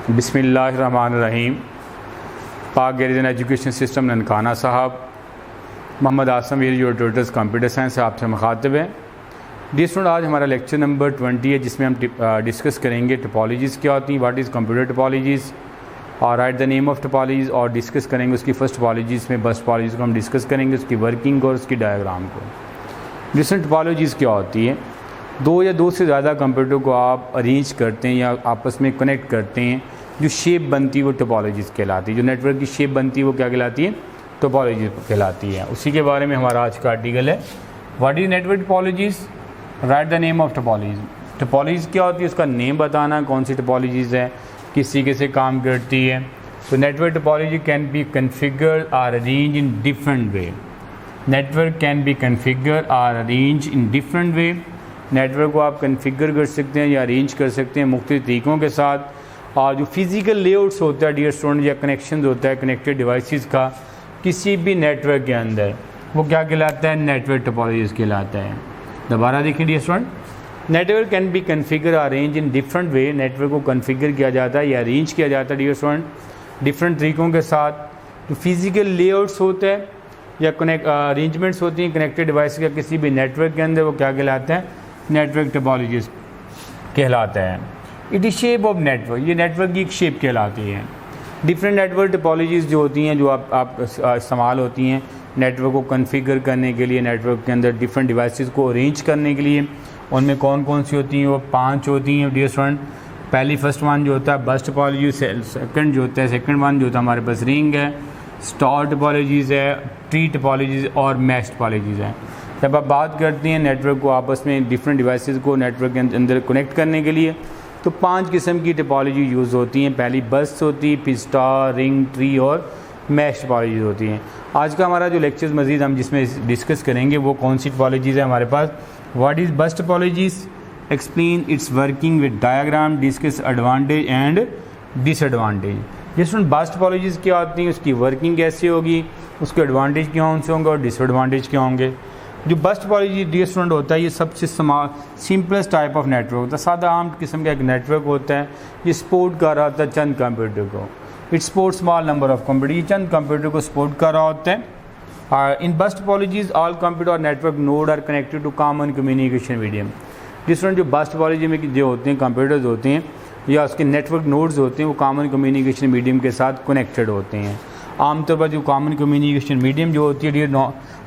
बिस्मिल्लाहिर्रहमानिर्रहीम। पाक garrison education system Nankana साहब, मोहम्मद आसम वीर योर ट्यूटर्स कंप्यूटर साइंस से आपसे मुखातिब हैं। डियर स्टूडेंट, आज हमारा लेक्चर नंबर 20 है, जिसमें हम डिस्कस करेंगे टोपोलॉजीज़ क्या होती हैं, व्हाट इज़ कंप्यूटर टोपोलॉजीज़, और right the name of topologies, और डिस्कस करेंगे उसकी फर्स्ट टोपोलॉजीज़ में बस टोपोलॉजीज़ को हम डिस्कस करेंगे, उसकी वर्किंग और उसकी डायग्राम को। डिफरेंट टोपोलॉजीज़ क्या होती है? दो या दो से ज़्यादा कंप्यूटर को आप अरेंज करते हैं या आपस में कनेक्ट करते हैं, जो शेप बनती है वो टोपोलॉजीज़ कहलाती है। जो नेटवर्क की शेप बनती है वो क्या कहलाती है? टोपोलॉजी कहलाती है। उसी के बारे में हमारा आज का आर्टिकल है, what is network topologies, right the name of topologies. Topologies क्या होती है, उसका नेम बताना, कौन सी टोपोलॉजीज़ है, किस तरीके से काम करती है। तो network topology can be configure or arrange in different way. Network can be configure or arrange in different way. Network को आप कन्फिगर कर सकते हैं या अरेंज कर सकते हैं मुख्तलिफ तरीक़ों के साथ। और जो फिज़िकल लेआउट्स होता है डियर स्टूडेंट, या कनेक्शन होता है कनेक्टेड डिवाइसेस का किसी भी नेटवर्क के अंदर, वो क्या कहलाता है? नेटवर्क टोपोलॉजीज़ कहलाता है। दोबारा देखें dear student, network can be configure arrange in different way. Network को कन्फिगर किया जाता है या अरेंज किया जाता है डियर स्टूडेंट डिफरेंट तरीक़ों के साथ। जो फिज़िकल लेआउट्स होते हैं या अरेंजमेंट्स होती हैं कनेक्टेड डिवाइस का किसी भी नेटवर्क के अंदर, वो क्या कहलाता है? नेटवर्क टोपोलॉजीज़ कहलाता है। It is shape of network, ये नेटवर्क की एक शेप कहलाती है। डिफरेंट नेटवर्क टोपोलॉजीज़ जो होती हैं, जो आप इस्तेमाल होती हैं नेटवर्क को कन्फिगर करने के लिए, नेटवर्क के अंदर डिफरेंट डिवाइसेस को अरेंज करने के लिए, उनमें कौन कौन सी होती हैं? वो 5 होती हैं डियर स्टूडेंट। पहली फर्स्ट वन जो होता है बस टोपोलॉजी, सेकंड जो होता है सेकंड वन जो होता है हमारे पास रिंग है, स्टार टोपोलॉजीज़ है, ट्री टोपोलॉजीज़ और मैश टोपोलॉजीज़ है। जब आप बात करते हैं नेटवर्क को आपस में डिफरेंट डिवाइसेस को नेटवर्क के अंदर कनेक्ट करने के लिए, तो 5 किस्म की टोपोलॉजी यूज़ होती हैं। पहली बस होती है, फिर स्टार, रिंग, ट्री और मैश टोपोलॉजीज़ होती हैं। आज का हमारा जो लेक्चर मज़ीद हम जिसमें डिस्कस करेंगे वो कौन सी टोपोलॉजीज़ है हमारे पास। व्हाट इज़ बस topologies, explain it's working with diagram, discuss advantage and disadvantage. जिसमें बस टोपोलॉजीज़ क्या होती हैं, उसकी वर्किंग कैसे होगी, उसके एडवांटेज क्या होंगे और डिसएडवांटेज क्या होंगे। जो बस टोपोलॉजी डियर स्टूडेंट होता है, ये सबसे सिंपलेस्ट टाइप ऑफ नेटवर्क होता है। सादा आम किस्म का एक नेटवर्क होता है, ये सपोर्ट कर रहा होता है चंद कंप्यूटर को। It's support small number of computer, ये चंद कंप्यूटर को सपोर्ट कर रहा होता है। In bus topologies all computer और network node are connected to common communication medium. Dear student, जो बस टोपोलॉजी में जो होते हैं कंप्यूटर्स होते हैं या उसके नेटवर्क नोड्स होते हैं, वो कॉमन कम्युनिकेशन मीडियम के साथ कनेक्टेड होते हैं। आमतौर पर जो कॉमन कम्युनिकेशन मीडियम जो होती है डियर,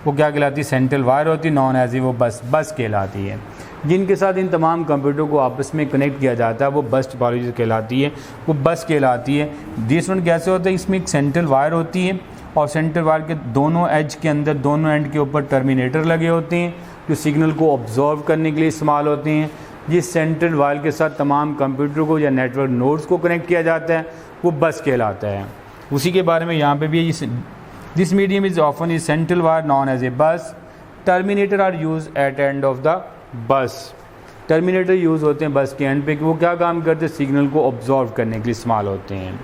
वो क्या कहलाती है? सेंट्रल वायर होती है, नॉन एज ए वो बस कहलाती है। जिनके साथ इन तमाम कंप्यूटर को आपस में कनेक्ट किया जाता है वो बस टोपोलॉजी कहलाती है, वो बस कहलाती है। डियर स्टूडेंट, कैसे होता है? इसमें एक सेंट्रल वायर होती है और सेंट्रल वायर के दोनों एज के अंदर, दोनों एंड के ऊपर टर्मिनेटर लगे होते हैं, जो सिग्नल को ऑब्जर्व करने के लिए इस्तेमाल होते हैं। जिस सेंट्रल वायर के साथ तमाम कंप्यूटर को या नेटवर्क नोड्स को कनेक्ट किया जाता है वो बस कहलाता है। उसी के बारे में यहाँ पे भी this medium is often is central wire known as a bus. Terminator are use at end of the bus. Terminator use होते हैं बस के एंड पे, कि वो क्या काम करते हैं? सिग्नल को ऑब्जर्व करने के लिए इस्तेमाल होते हैं।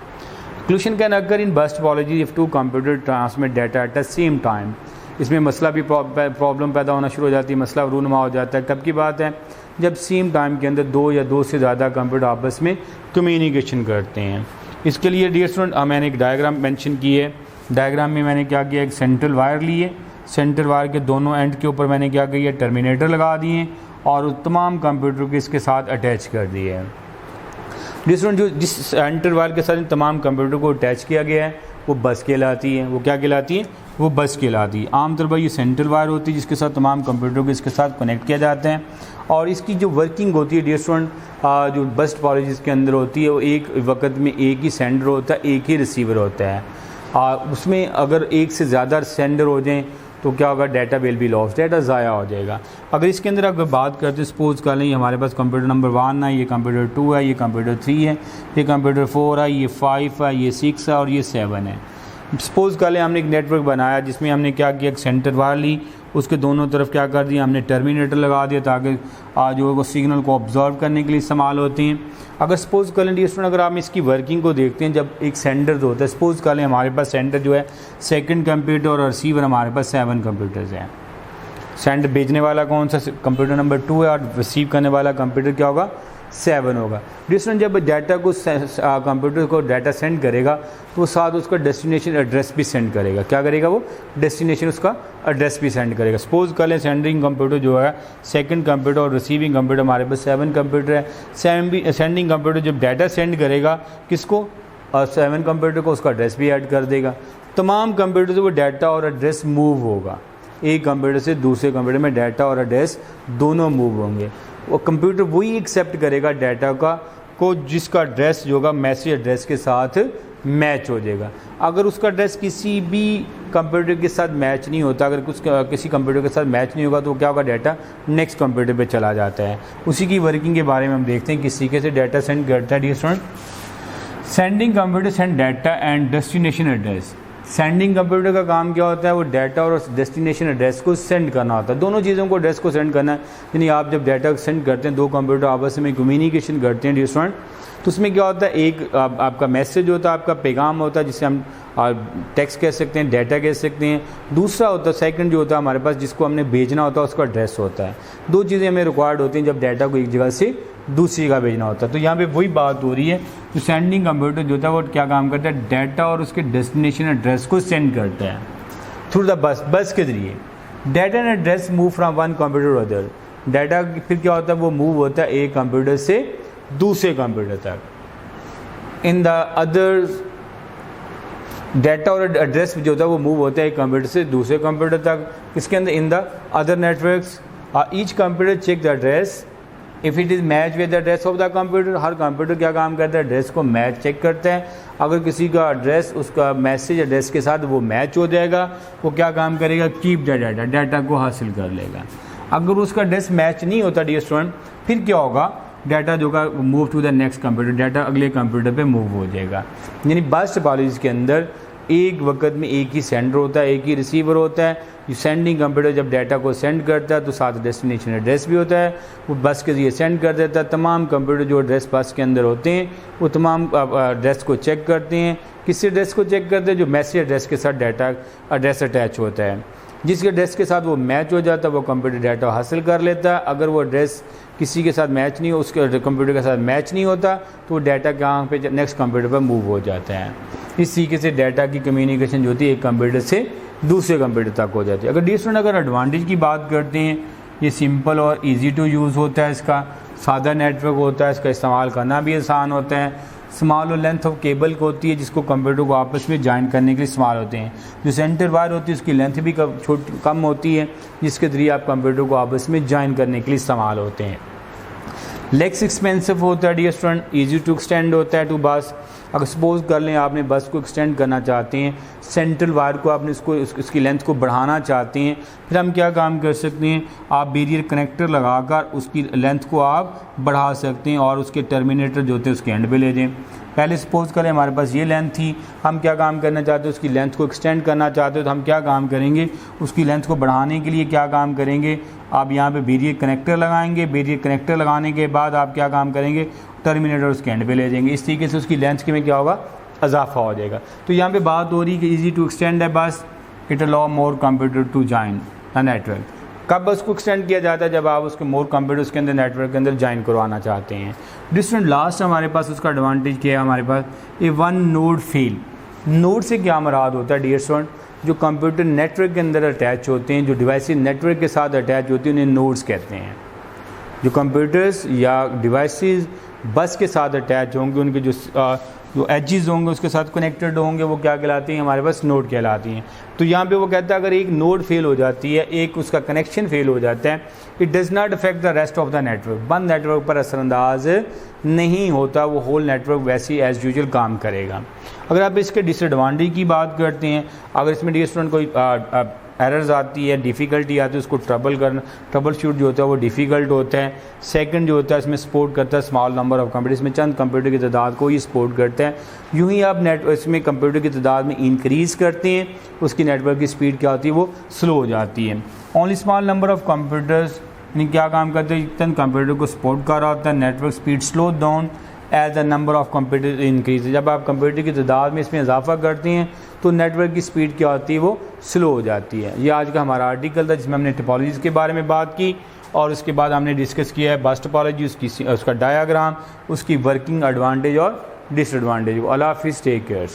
क्लूशन कैन अकर इन बस topology if 2 computer transmit data at the same time. इसमें मसला भी प्रॉब्लम पैदा होना शुरू हो जाती है, मसला रूनुमा हो जाता है। कब की बात है? जब सेम टाइम के अंदर 2 या 2 से ज़्यादा कंप्यूटर आपस में कम्युनिकेशन करते हैं। इसके लिए डियर स्टूडेंट मैंने एक डायग्राम मेंशन की है। डायग्राम में मैंने क्या किया? एक सेंट्रल वायर लिए, सेंट्रल वायर के दोनों एंड के ऊपर मैंने क्या किया? टर्मिनेटर लगा दिए और तमाम कंप्यूटर को इसके साथ अटैच कर दिए हैं। डियर स्टूडेंट, जो जिस सेंट्रल वायर के साथ इन तमाम कंप्यूटर को अटैच किया गया है वो बस कहलाती है। वो क्या कहलाती है? वो बस कहलाती है। आमतौर पर ये सेंट्रल वायर होती है जिसके साथ तमाम कंप्यूटर को इसके साथ कनेक्ट किया जाता है। और इसकी जो वर्किंग होती है डियर स्टूडेंट, जो बस टोपोलॉजीज़ के अंदर होती है, वो एक वक्त में एक ही सेंडर होता है, एक ही रिसीवर होता है। उसमें अगर एक से ज़्यादा सेंडर हो जाएं तो क्या होगा? Data will be lost, data ज़ाया हो जाएगा। अगर इसके अंदर अगर बात करते हैं, सपोज कर लें हमारे पास कंप्यूटर नंबर 1 है, ये कंप्यूटर 2 है, ये कंप्यूटर 3 है, ये कंप्यूटर 4 है, ये 5 है, ये 6 है और ये 7 है। सपोज़ कर लें हमने एक नेटवर्क बनाया जिसमें हमने क्या किया? एक सेंटर वायर ली, उसके दोनों तरफ क्या कर दिया? हमने टर्मिनेटर लगा दिया ताकि जो वो सिग्नल को ऑब्जर्व करने के लिए इस्तेमाल होते हैं। अगर सपोज़ कर लें डियर स्टूडेंट, अगर आप इसकी वर्किंग को देखते हैं, जब एक सेंडर जो होता है, सपोज़ कर लें हमारे पास सेंडर जो है सेकंड कंप्यूटर और रिसीवर हमारे पास 7 कंप्यूटर्स हैं। सेंड भेजने वाला कौन सा? कंप्यूटर नंबर 2 है और रिसीव करने वाला कंप्यूटर क्या होगा? 7 होगा। डिस्टेंस जब डाटा को कंप्यूटर को डाटा सेंड करेगा तो साथ उसका डेस्टिनेशन एड्रेस भी सेंड करेगा। क्या करेगा वो? डेस्टिनेशन उसका एड्रेस भी सेंड करेगा। सपोज कर लें सेंडिंग कंप्यूटर जो है सेकंड कंप्यूटर और रिसीविंग कंप्यूटर हमारे पास 7 कंप्यूटर है। सेंडिंग कंप्यूटर जब डाटा सेंड करेगा किसको? 7 कंप्यूटर को, उसका एड्रेस भी ऐड कर देगा। तमाम कंप्यूटर से वो डाटा और एड्रेस मूव होगा। एक कंप्यूटर से दूसरे कंप्यूटर में डाटा और एड्रेस दोनों मूव होंगे। वो कंप्यूटर वही एक्सेप्ट करेगा डाटा का को जिसका एड्रेस जो होगा मैसेज एड्रेस के साथ मैच हो जाएगा। अगर उसका एड्रेस किसी भी कंप्यूटर के साथ मैच नहीं होता, अगर कुछ किसी कंप्यूटर के साथ मैच नहीं होगा तो क्या होगा? डाटा नेक्स्ट कंप्यूटर पे चला जाता है। उसी की वर्किंग के बारे में हम देखते हैं किस तरीके से डाटा सेंड करता है। Dear student, sending computer send data and destination address. Sending computer का काम क्या होता है? वो डाटा और डेस्टिनेशन एड्रेस को सेंड करना होता है। दोनों चीज़ों को एड्रेस को सेंड करना है। यानी आप जब डाटा सेंड करते हैं, दो कंप्यूटर आपस में कम्युनिकेशन करते हैं डियर स्टूडेंट, तो उसमें क्या होता है? एक आपका मैसेज होता है, आपका पैगाम होता है जिसे हम टेक्स्ट कह सकते हैं, डाटा कह सकते हैं। दूसरा होता है सेकंड जो होता है हमारे पास जिसको हमने भेजना होता है, उसका एड्रेस होता है। दो चीज़ें हमें रिक्वायर्ड होती हैं जब डाटा को एक जगह से दूसरी जगह भेजना होता है। तो यहाँ पे वही बात हो रही है। तो सेंडिंग कंप्यूटर जो होता है वो क्या काम करता है? डाटा और उसके डेस्टिनेशन एड्रेस को सेंड करता है थ्रू द बस के जरिए। Data and address move from one computer to other. Data फिर क्या होता है? वो मूव होता है एक कंप्यूटर से दूसरे कंप्यूटर तक। इन द अदर डाटा और एड्रेस जो होता है वो मूव होता है एक कंप्यूटर से दूसरे कंप्यूटर तक। इसके अंदर in the other networks each computer check the address if it is match with the address of the computer. हर कंप्यूटर क्या काम करता है? एड्रेस को मैच चेक करता है। अगर किसी का एड्रेस उसका मैसेज एड्रेस के साथ वो मैच हो जाएगा, वो क्या काम करेगा? कीप द डाटा, डाटा को हासिल कर लेगा। अगर उसका एड्रेस मैच नहीं होता डियर स्टूडेंट, फिर क्या होगा? डाटा जो का move to the next computer, data अगले कंप्यूटर पे मूव हो जाएगा। यानी बस टोपोलॉजी के अंदर एक वक्त में एक ही सेंडर होता है, एक ही रिसीवर होता है। सेंडिंग कंप्यूटर जब डाटा को सेंड करता है तो साथ डेस्टिनेशन एड्रेस भी होता है, वो बस के जरिए सेंड कर देता है। तमाम कंप्यूटर जो एड्रेस बस के अंदर होते हैं वो तमाम एड्रेस को चेक करते हैं। किस एड्रेस को चेक करते हैं? जो मैसेज एड्रेस के साथ डाटा एड्रेस अटैच होता है। जिसके एड्रेस के साथ वो मैच हो जाता है वो कंप्यूटर डाटा हासिल कर लेता है। अगर वो एड्रेस किसी के साथ मैच नहीं हो, उसके कंप्यूटर के साथ मैच नहीं होता तो वो डाटा कहाँ पे नेक्स्ट कंप्यूटर पर मूव हो जाता है। इस तरीके से डाटा की कम्युनिकेशन जो होती है एक कंप्यूटर से दूसरे कंप्यूटर तक हो जाती है। अगर डियर स्टूडेंट अगर एडवांटेज की बात करते हैं, ये सिंपल और इजी टू यूज़ होता है, इसका सादा नेटवर्क होता है, इसका इस्तेमाल करना भी आसान होता है। स्मॉल और लेंथ ऑफ केबल को होती है जिसको कंप्यूटर को आपस में ज्वाइन करने के लिए इस्तेमाल होते हैं। जो सेंटर वायर होती है उसकी लेंथ भी कम होती है जिसके जरिए आप कंप्यूटर को आपस में ज्वाइन करने के लिए इस्तेमाल होते हैं। लेक्स एक्सपेंसिव होता है dear student, easy to extend होता है टू बस। अगर सपोज कर लें आपने बस को एक्सटेंड करना चाहते हैं, सेंट्रल वायर को आपने उसकी लेंथ को बढ़ाना चाहते हैं, फिर हम क्या काम कर सकते हैं? आप बैरियर कनेक्टर लगाकर उसकी लेंथ को आप बढ़ा सकते हैं और उसके टर्मिनेटर जो होते हैं उसके एंड पे ले जाएं। पहले सपोज करें हमारे पास ये लेंथ थी, हम क्या काम करना चाहते हैं? उसकी लेंथ को एक्सटेंड करना चाहते हो तो हम क्या काम करेंगे? उसकी लेंथ को बढ़ाने के लिए क्या काम करेंगे? आप यहाँ पे बैरियर कनेक्टर लगाएंगे। बैरियर कनेक्टर लगाने के बाद आप क्या काम करेंगे? टर्मिनेटर उसके एंड पे ले जाएंगे। इस तरीके से उसकी लेंथ के में क्या होगा? इजाफा हो जाएगा। तो यहाँ पे बात हो रही है कि इजी टू एक्सटेंड है bus, it allow more computer to join the network. कब बस को एक्सटेंड किया जाता है? जब आप उसके मोर कंप्यूटर उसके अंदर नेटवर्क के अंदर ज्वाइन करवाना चाहते हैं। डिस्टेंट लास्ट हमारे पास उसका एडवांटेज क्या है? हमारे पास ए वन नोड फेल। नोड से क्या मुराद होता है डियर स्टूडेंट? जो कंप्यूटर नेटवर्क के अंदर अटैच होते हैं, जो डिवाइसेस नेटवर्क के साथ अटैच होती हैं उन्हें नोड्स कहते हैं। जो कंप्यूटर्स या डिवाइसेस बस के साथ अटैच होंगे, उनके जो एजेस होंगे उसके साथ कनेक्टेड होंगे, वो क्या कहलाती हैं? हमारे पास नोड कहलाती हैं। तो यहाँ पे वो कहता है अगर एक नोड फेल हो जाती है, एक उसका कनेक्शन फेल हो जाता है, it does not affect the rest of the network. बंद नेटवर्क पर असरअंदाज नहीं होता, वो होल नेटवर्क वैसे ही एज़ यूजुअल काम करेगा। अगर आप इसके डिसएडवांटेज की बात करते हैं, अगर इसमें डियर स्टूडेंट कोई एरर्स आती है, डिफ़िकल्टी आती है, उसको ट्रबल शूट जो होता है वो डिफ़िकल्ट होता है। सेकंड जो होता है इसमें सपोर्ट करता है स्मॉल नंबर ऑफ कंप्यूटर, इसमें चंद कंप्यूटर की तादाद को ही सपोर्ट करते हैं। यूँ ही आप इसमें कंप्यूटर की तादाद में इंक्रीज़ करते हैं, उसकी नेटवर्क की स्पीड क्या होती है? वो स्लो हो जाती है। Only small number of computers यानी क्या काम करते हैं? चंद कंप्यूटर को सपोर्ट कर रहा होता है, network speed slow down as the number of computer increase. जब आप कंप्यूटर की तादाद में इसमें इजाफा करते हैं तो नेटवर्क की स्पीड क्या होती है? वो स्लो हो जाती है। ये आज का हमारा आर्टिकल था जिसमें हमने टोपोलॉजीज़ के बारे में बात की और उसके बाद हमने डिस्कस किया है बस टोपोलॉजी, उसका डायाग्राम, उसकी वर्किंग एडवांटेज और डिसएडवांटेज। अल्लाह हाफिज़, टेक केयर।